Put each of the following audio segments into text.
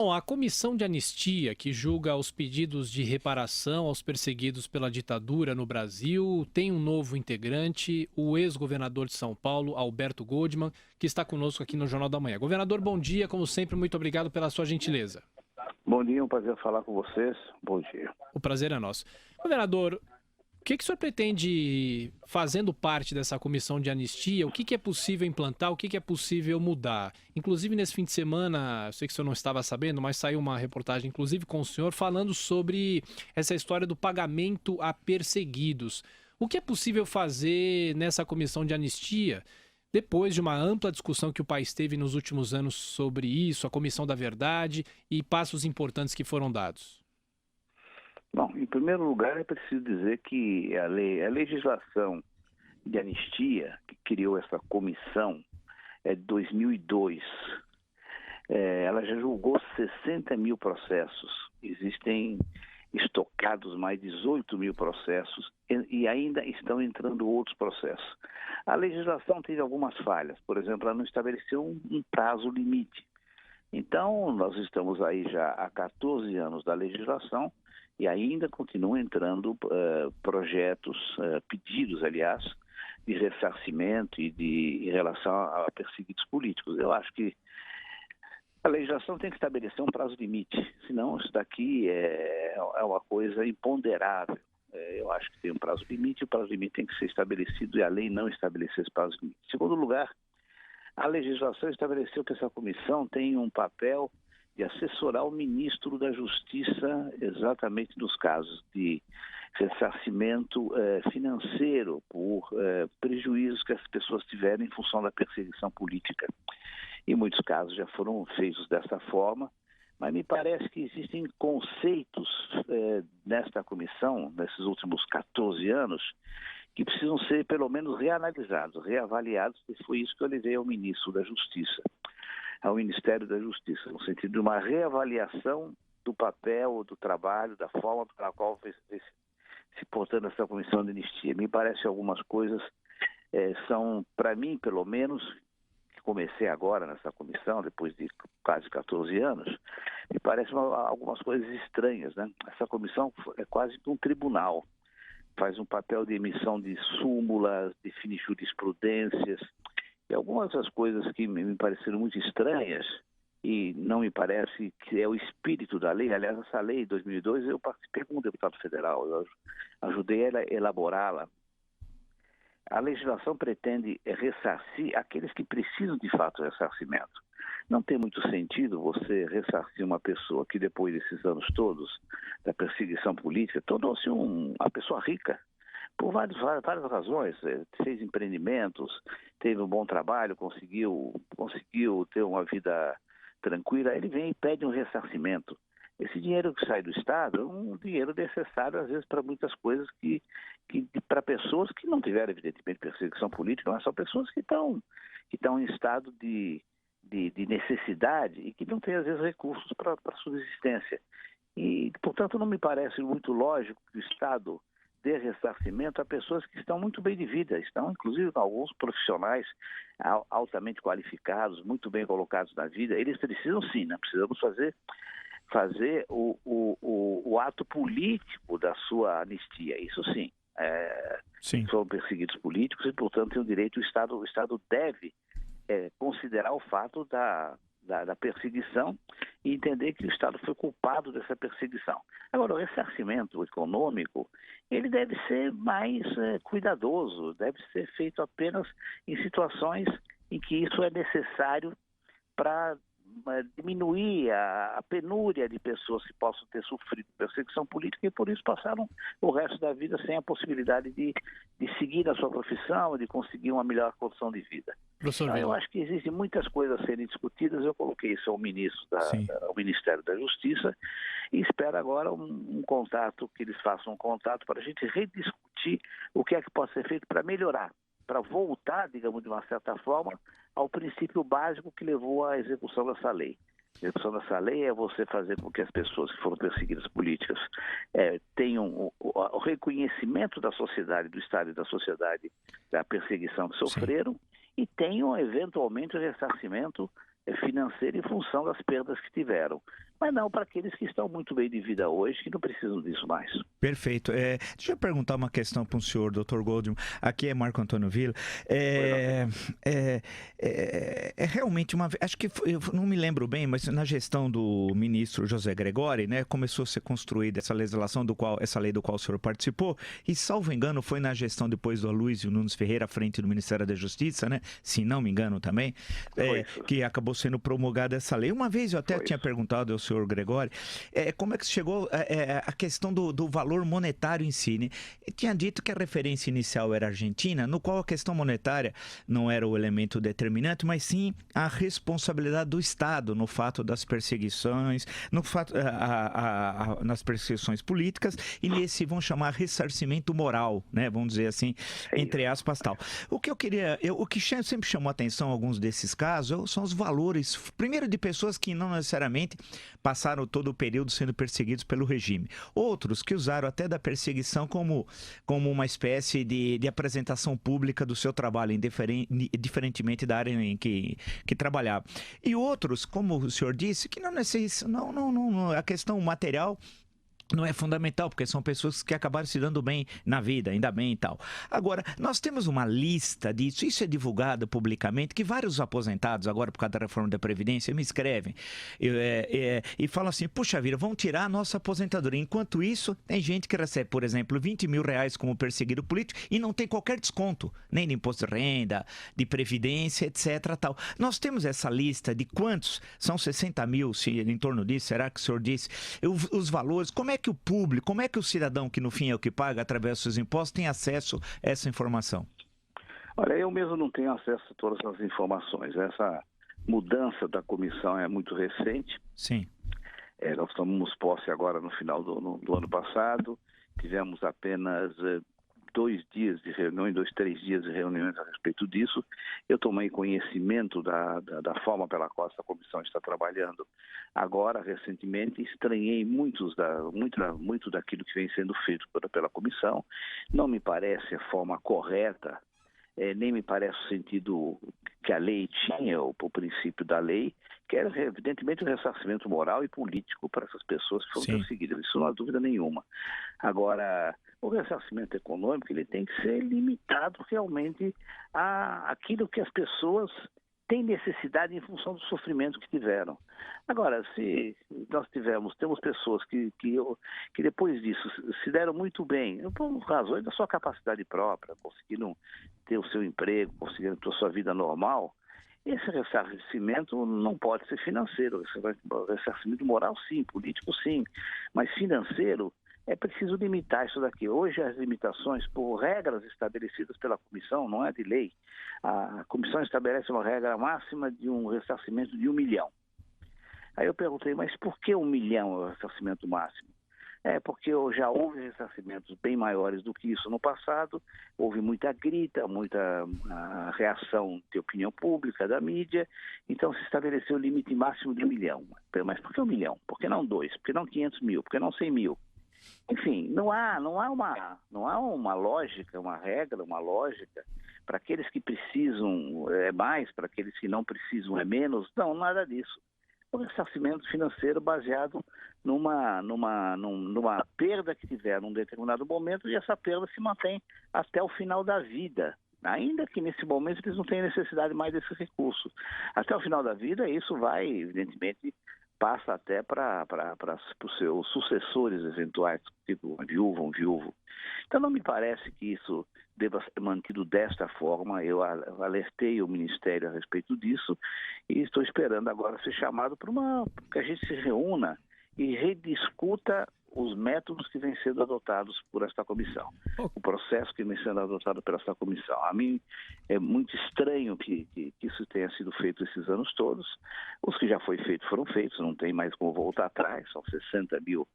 Bom, a comissão de anistia, que julga os pedidos de reparação aos perseguidos pela ditadura no Brasil, tem um novo integrante, o ex-governador de São Paulo, Alberto Goldman, que está conosco aqui no Jornal da Manhã. Governador, bom dia, como sempre, muito obrigado pela sua gentileza. Bom dia, um prazer falar com vocês. Bom dia. O prazer é nosso. Governador, o que o senhor pretende, fazendo parte dessa comissão de anistia, o que é possível implantar, o que é possível mudar? Inclusive, nesse fim de semana, eu sei que o senhor não estava sabendo, mas saiu uma reportagem, inclusive com o senhor, falando sobre essa história do pagamento a perseguidos. O que é possível fazer nessa comissão de anistia, depois de uma ampla discussão que o país teve nos últimos anos sobre isso, a Comissão da Verdade e passos importantes que foram dados? Bom, em primeiro lugar, é preciso dizer que a legislação de anistia, que criou essa comissão, é de 2002. Ela já julgou 60 mil processos. Existem estocados mais de 18 mil processos e ainda estão entrando outros processos. A legislação teve algumas falhas. Por exemplo, ela não estabeleceu um prazo limite. Então, nós estamos aí já há 14 anos da legislação e ainda continuam entrando projetos, pedidos, aliás, de ressarcimento em relação a perseguidos políticos. Eu acho que a legislação tem que estabelecer um prazo limite, senão isso daqui é uma coisa imponderável. Eu acho que tem um prazo limite, o prazo limite tem que ser estabelecido e a lei não estabelecer esse prazo limite. Em segundo lugar, a legislação estabeleceu que essa comissão tem um papel de assessorar o ministro da Justiça exatamente nos casos de ressarcimento financeiro por prejuízos que as pessoas tiveram em função da perseguição política. Em muitos casos já foram feitos dessa forma, mas me parece que existem conceitos nesta comissão, nesses últimos 14 anos, que precisam ser pelo menos reanalisados, reavaliados, e foi isso que eu levei ao ministro da Justiça, ao Ministério da Justiça, no sentido de uma reavaliação do papel, do trabalho, da forma pela qual vem se portando essa comissão de anistia. Me parece que algumas coisas são, para mim, pelo menos, que comecei agora nessa comissão, depois de quase 14 anos, me parecem algumas coisas estranhas, né? Essa comissão é quase que um tribunal. Faz um papel de emissão de súmulas, define jurisprudências, e algumas das coisas que me pareceram muito estranhas, e não me parece que é o espírito da lei. Aliás, essa lei de 2002, eu participei como deputado federal, eu ajudei a elaborá-la. A legislação pretende ressarcir aqueles que precisam de fato de ressarcimento. Não tem muito sentido você ressarcir uma pessoa que depois desses anos todos da perseguição política tornou-se uma pessoa rica, por várias razões. Fez empreendimentos, teve um bom trabalho, conseguiu ter uma vida tranquila. Ele vem e pede um ressarcimento. Esse dinheiro que sai do Estado é um dinheiro necessário, às vezes, para muitas coisas para pessoas que não tiveram, evidentemente, perseguição política, mas são pessoas que estão em estado de necessidade e que não têm, às vezes, recursos para subsistência. E, portanto, não me parece muito lógico que o Estado dê ressarcimento a pessoas que estão muito bem de vida, estão, inclusive, alguns profissionais altamente qualificados, muito bem colocados na vida. Eles precisam, sim, né? Precisamos fazer o ato político da sua anistia, isso sim. Sim. São perseguidos políticos e, portanto, tem o direito, o Estado deve considerar o fato da perseguição e entender que o Estado foi culpado dessa perseguição. Agora, o ressarcimento econômico, ele deve ser mais cuidadoso, deve ser feito apenas em situações em que isso é necessário para diminuir a penúria de pessoas que possam ter sofrido perseguição política e por isso passaram o resto da vida sem a possibilidade de seguir a sua profissão, de conseguir uma melhor condição de vida. Professor Então, eu Vila. acho que existem muitas coisas a serem discutidas. Eu coloquei isso ao ao Ministério da Justiça e espero agora um contato, que eles façam um contato para a gente rediscutir o que é que pode ser feito para melhorar, para voltar, digamos, de uma certa forma, ao princípio básico que levou à execução dessa lei. A execução dessa lei é você fazer com que as pessoas que foram perseguidas políticas tenham o reconhecimento da sociedade, do Estado e da sociedade da perseguição que sofreram e tenham, eventualmente, o ressarcimento financeiro em função das perdas que tiveram. mas não para aqueles que estão muito bem de vida hoje, que não precisam disso mais. Perfeito. Deixa eu perguntar uma questão para o senhor, Dr. Goldman. Aqui é Marco Antônio Villa. Realmente acho que eu não me lembro bem, mas na gestão do ministro José Gregori, né, começou a ser construída essa legislação essa lei do qual o senhor participou, e salvo engano foi na gestão depois do Aloysio Nunes Ferreira à frente do Ministério da Justiça, né, se não me engano também, que acabou sendo promulgada essa lei. Uma vez eu até tinha perguntado ao senhor Gregori como é que chegou a questão do valor monetário em si, né? Tinha dito que a referência inicial era a Argentina, no qual a questão monetária não era o elemento determinante, mas sim a responsabilidade do Estado no fato das perseguições, nas perseguições políticas, e nesse, vamos chamar, ressarcimento moral, né? Vamos dizer assim, entre aspas, tal. O que sempre chamou a atenção em alguns desses casos são os valores, primeiro de pessoas que não necessariamente passaram todo o período sendo perseguidos pelo regime. Outros que usaram até da perseguição como uma espécie de apresentação pública do seu trabalho, diferentemente da área em que trabalhava. E outros, como o senhor disse, que não necessitam, a questão material não é fundamental, porque são pessoas que acabaram se dando bem na vida, ainda bem e tal. Agora, nós temos uma lista disso, isso é divulgado publicamente, que vários aposentados, agora por causa da reforma da Previdência, me escrevem e falam assim, puxa vida, vão tirar a nossa aposentadoria. Enquanto isso, tem gente que recebe, por exemplo, R$20 mil como perseguido político e não tem qualquer desconto, nem de imposto de renda, de Previdência, etc. Tal. Nós temos essa lista de quantos, são 60 mil, em torno disso, será que o senhor disse? Os valores, como é que o público, como é que o cidadão, que no fim é o que paga através dos seus impostos, tem acesso a essa informação? Olha, eu mesmo não tenho acesso a todas as informações. Essa mudança da comissão é muito recente. Sim. Nós tomamos posse agora no final do ano passado, tivemos apenas 2 dias de reuniões, 3 dias de reuniões a respeito disso. Eu tomei conhecimento da forma pela qual essa comissão está trabalhando agora, recentemente. Estranhei muito daquilo que vem sendo feito pela comissão. Não me parece a forma correta, nem me parece o sentido que a lei tinha, o princípio da lei, que era evidentemente um ressarcimento moral e político para essas pessoas que foram perseguidas. Isso não há dúvida nenhuma. Agora, o ressarcimento econômico ele tem que ser limitado realmente àquilo que as pessoas têm necessidade em função do sofrimento que tiveram. Agora, se nós temos pessoas que depois disso se deram muito bem, por razões da sua capacidade própria, conseguiram ter o seu emprego, conseguiram ter a sua vida normal, esse ressarcimento não pode ser financeiro. Ressarcimento moral, sim, político, sim, mas financeiro, é preciso limitar isso daqui. Hoje as limitações, por regras estabelecidas pela comissão, não é de lei, a comissão estabelece uma regra máxima de um ressarcimento de 1 milhão. Aí eu perguntei, mas por que 1 milhão é o ressarcimento máximo? Porque já houve ressarcimentos bem maiores do que isso no passado, houve muita grita, muita reação de opinião pública, da mídia, então se estabeleceu o limite máximo de 1 milhão. Mas por que 1 milhão? Por que não 2? Por que não 500 mil? Por que não 100 mil? Enfim, não há uma lógica, uma regra, uma lógica. Para aqueles que precisam é mais, para aqueles que não precisam é menos. Não, nada disso. O ressarcimento financeiro baseado numa perda que tiveram num determinado momento, e essa perda se mantém até o final da vida. Ainda que nesse momento eles não tenham necessidade mais desse recurso. Até o final da vida, isso vai, evidentemente, passa até para os seus sucessores eventuais, tipo uma viúva, um viúvo. Então não me parece que isso deva ser mantido desta forma. Eu alertei o Ministério a respeito disso e estou esperando agora ser chamado para que a gente se reúna e rediscuta os métodos que vêm sendo adotados por esta comissão, o processo que vem sendo adotado por esta comissão. A mim é muito estranho que isso tenha sido feito esses anos todos. Os que já foi feito foram feitos, não tem mais como voltar atrás, são 60 mil.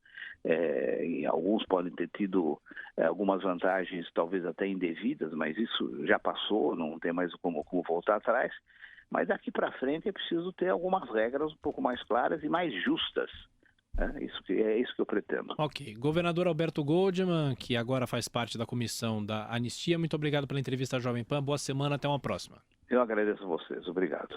E alguns podem ter tido algumas vantagens, talvez até indevidas, mas isso já passou, não tem mais como voltar atrás. Mas daqui para frente é preciso ter algumas regras um pouco mais claras e mais justas. É isso que eu pretendo. Ok. Governador Alberto Goldman, que agora faz parte da comissão da Anistia, muito obrigado pela entrevista à Jovem Pan. Boa semana, até uma próxima. Eu agradeço a vocês. Obrigado.